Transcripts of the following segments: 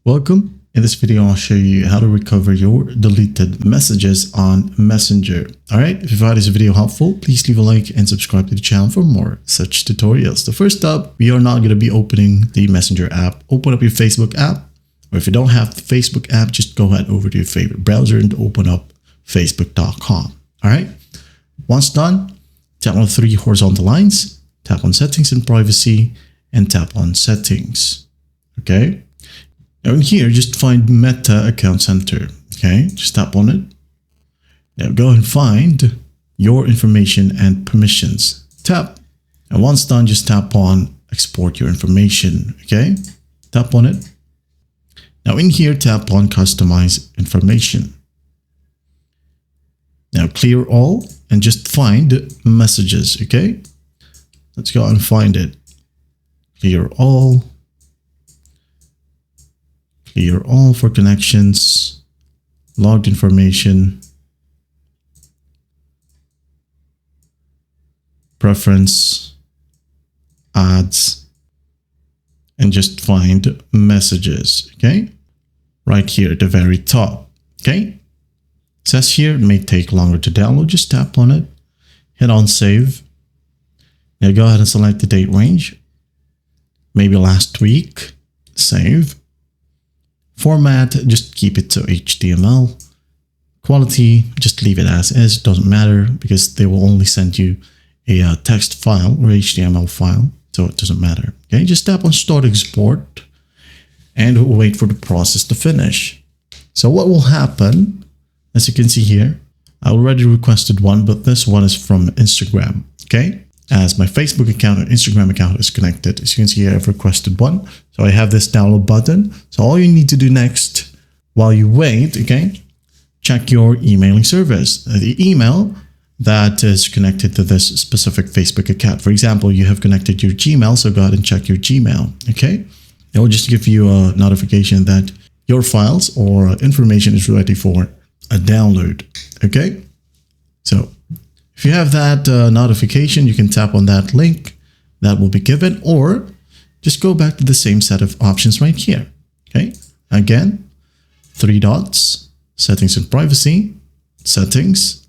Welcome. In this video, I'll show you how to recover your deleted messages on Messenger. All right. If you found this video helpful, please leave a like and subscribe to the channel for more such tutorials. So first up, we are not going to be opening the Messenger app. Open up your Facebook app, or if you don't have the Facebook app, just go ahead over to your favorite browser and open up facebook.com. All right. Once done, tap on the three horizontal lines, tap on settings and privacy, and tap on settings. Okay. Now in here, just find Meta Account Center. Okay, just tap on it. Now go and find your information and permissions. Tap, and once done, just tap on export your information. Okay, tap on it. Now in here, tap on customize information. Now clear all and just find messages. Okay, let's go and find it. Clear all. Clear all for connections, logged information, preference, ads, and just find messages. Okay, right here at the very top. Okay, it says here it may take longer to download. Just tap on it, hit on save. Now go ahead and select the date range, maybe last week. Save. Format, just keep it to HTML. Quality, just leave it as is, doesn't matter because they will only send you a text file or HTML file, so it doesn't matter. Okay, just tap on start export and we'll wait for the process to finish. So what will happen, as you can see here, I already requested one, but this one is from Instagram. Okay, as my Facebook account and Instagram account is connected. As you can see here, I've requested one. So I have this download button. So all you need to do next, while you wait, okay, check your emailing service. The email that is connected to this specific Facebook account. For example, you have connected your Gmail, so go ahead and check your Gmail, okay? It will just give you a notification that your files or information is ready for a download, okay? So if you have that notification, you can tap on that link that will be given, or just go back to the same set of options right here. Okay. Again, three dots, settings and privacy, settings,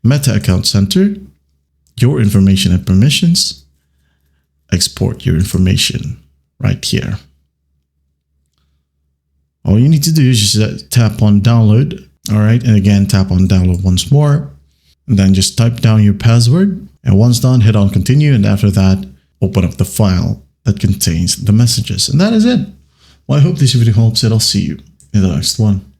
Meta Account Center, your information and permissions, export your information right here. All you need to do is just tap on download. All right. And again, tap on download once more. And then just type down your password, and once done, hit on continue, and after that, open up the file that contains the messages. And that is it. Well, I hope this video helps, and I'll see you in the next one.